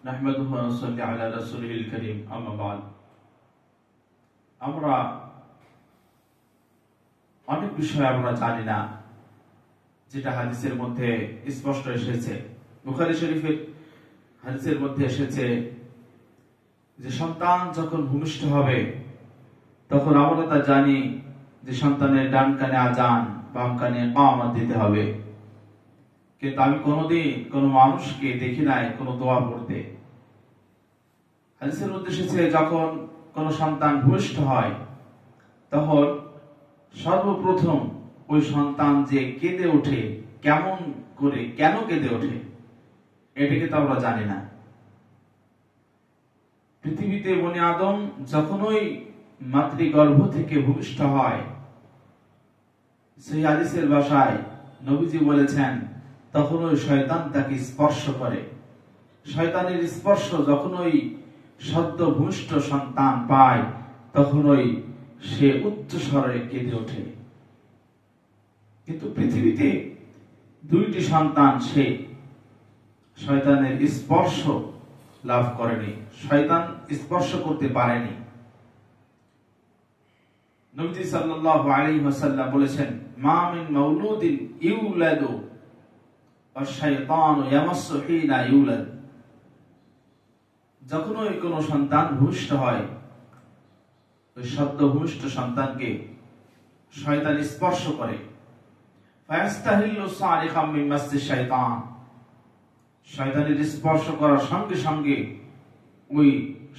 نحمده ونصلي على رسوله الكريم أما بعد আমরা অনেক বিষয় আমরা জানি না যেটা হাদিসের মধ্যে স্পষ্ট এসেছে। বুখারী শরীফের হাদিসের মধ্যে এসেছে যে সন্তান যখন ভূমিষ্ঠ হবে তখন আমরা তা জানি যে সন্তানের ডান কানে আযান, বাম কানে ইকামত দিতে হবে, কিন্তু আমি কোনোদিন কোনো মানুষকে দেখি নাই কোনো দোয়া পড়তে। হাদিসের মধ্যে এসেছে যখন কোনো সন্তান ভূমিষ্ঠ হয় তখন সর্বপ্রথম ওই সন্তান যে কেঁদে ওঠে, কেমন করে, কেন কেঁদে ওঠে এটাকে তো আমরা জানি না। পৃথিবীতে বনি আদম যখনই মাতৃগর্ভ থেকে ভূমিষ্ঠ হয়, সেই হাদিসের ভাষায় নবীজি বলেছেন তখন ওই শয়তান তাকে স্পর্শ করে। শয়তানের স্পর্শ যখন ওই সদ্য ভূমিষ্ঠ সন্তান পায় তখন ওই সে উচ্চ স্বরে কেঁদে ওঠে। কিন্তু পৃথিবীতে দুইটি সন্তান সে শয়তানের স্পর্শ লাভ করেনি, শয়তান স্পর্শ করতে পারেনি। নবী সাল্লাল্লাহু আলাইহি ওয়াসাল্লাম বলেছেন, মা মিন মাউলুদিন ইউলাদু ওয়াশ শাইতানু ইয়ামাসসু হিনা ইউলাদ। যখন ওই কোনো সন্তান ভূমিষ্ঠ হয়, ওই সদ্য ভূমিষ্ঠ সন্তানকে শয়তান স্পর্শ করে। ফায়াস্তাহিল্লু সারিখাম মিন মাসসি শাইতান। শয়তানের স্পর্শ করার সঙ্গে সঙ্গে ওই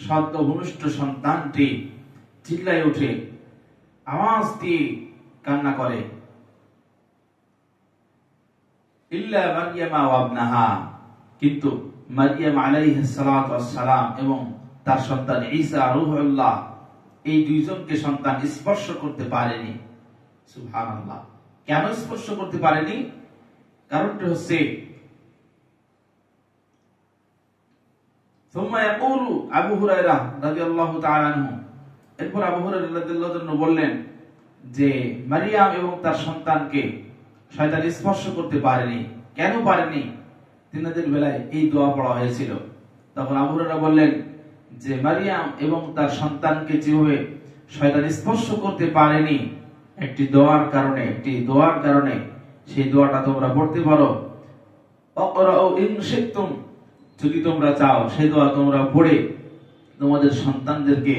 সদ্য ভূমিষ্ঠ সন্তানটি চিল্লায় ওঠে, আওয়াজ দিয়ে কান্না করে। ইল্লা মারইয়ামা ওয়া ইবনাহা, কিন্তু মারইয়াম আলাইহিস সালাতু ওয়াস সালাম এবং তার সন্তান ঈসা রূহুল্লাহ এই দুইজনকে সন্তান স্পর্শ করতে পারেনি। সুবহানাল্লাহ। কেন স্পর্শ করতে পারেনি? কারণটা হচ্ছে সুম্মা ইয়াকুলু আবু হুরায়রা রাদিয়াল্লাহু তাআলা আনহু, এরপর আবু হুরায়রা রাদিয়াল্লাহু তাআলা বললেন যে মারইয়াম এবং তার সন্তানকে শয়তান স্পর্শ করতে পারেনি। কেন পারেনি? তিনাদের বেলায় এই দোয়া পড়া হয়েছিল। তখন আবু হুরায়রা বললেন যে মারইয়াম এবং তার সন্তানকে যেভাবে শয়তান স্পর্শ করতে পারেনি একটি দোয়ার কারণে, সেই দোয়াটা তোমরা পড়তে পারো। অকরাউ ইন শিতুম, যদি তোমরা চাও সেই দোয়া তোমরা পড়ে তোমাদের সন্তানদেরকে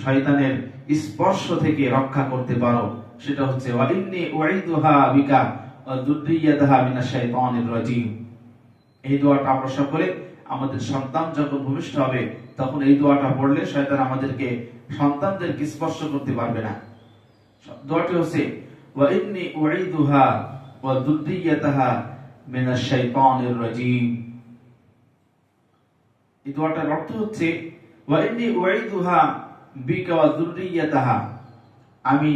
শয়তানের স্পর্শ থেকে রক্ষা করতে পারো। সেটা হচ্ছে ওয়া ইন্নী উঈদুহা বিকা ওয়া যুররিয়াতাহা মিনাশ শাইতানির রাজীম। এই দোয়াটা আমরা সকলে আমাদের সন্তান যখন ভূমিষ্ঠ হবে তখন এই দোয়াটা পড়লে শয়তান আমাদেরকে সন্তানদেরকে স্পর্শ করতে পারবে না। দোয়াটি হচ্ছে ওয়া ইন্নী উঈদুহা ওয়া যুররিয়াতাহা মিনাশ শাইতানির রাজীম। এই দোয়াটার অর্থ হচ্ছে ওয়া ইন্নী উঈদুহা বিকা ওয়া যুররিয়াতাহা, আমি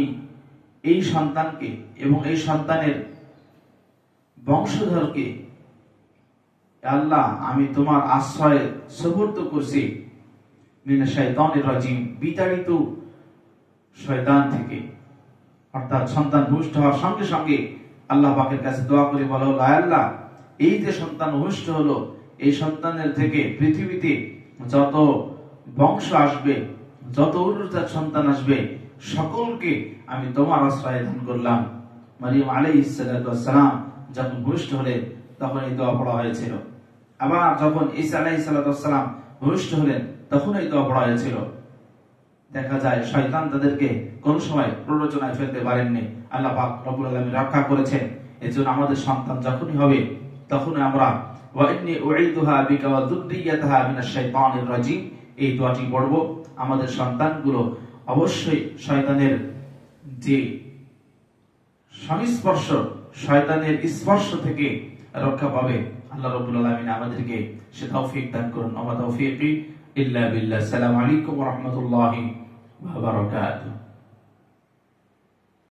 এই সন্তানকে এবং এই সন্তানের বংশধরকে আল্লাহ আমি তোমার আশ্রয়ে সুপর্দ করছি মিনাশ শাইতানির রাজীম, বিতাড়িত শয়তান থেকে। অর্থাৎ সন্তান ভূমিষ্ঠ হওয়ার সঙ্গে সঙ্গে আল্লাহ পাকের কাছে দোয়া করে বলা হলো, আল্লাহ এই যে সন্তান ভূমিষ্ঠ হলো এই সন্তানের থেকে পৃথিবীতে যত বংশ আসবে, যত উরুজাত সন্তান আসবে সকলকে আমি তোমার আশ্রয়ে দান করলাম। মারিয়াম আলাইহিস সালাতু ওয়াস সালাম যখন ভূমিষ্ঠ হলেন তখন এই দোয়া পড়া হয়েছিল। আবার যখন ঈসা আলাইহিস সালাতু ওয়াস সালাম ভূমিষ্ঠ হলেন তখন এই দোয়া পড়া হয়েছিল। দেখা যায় শয়তান তাদেরকে কোন সময় প্ররোচনায় ফেলতে পারেননি, আল্লাহ পাক রব্বুল আলামিন রক্ষা করেছেন। এজন্য আমাদের সন্তান যখনই হবে তখনই আমরা ওয়া ইন্নী উঈদুহা বিকা ওয়া যুররিয়াতাহা মিনাশ শাইতানির রাজীম এই দোয়াটি পড়ব। আমাদের সন্তানগুলো অবশ্যই শয়তানের যে সংস্পর্শ, শয়তানের স্পর্শ থেকে রক্ষা পাবে। আল্লাহ রাব্বুল আলামিন আমাদেরকে সে তৌফিক দান করুন। আমা তৌফিকি ইল্লা বিল্লাহ। আসসালামু আলাইকুম ওয়া রাহমাতুল্লাহি ওয়া বারাকাতুহু।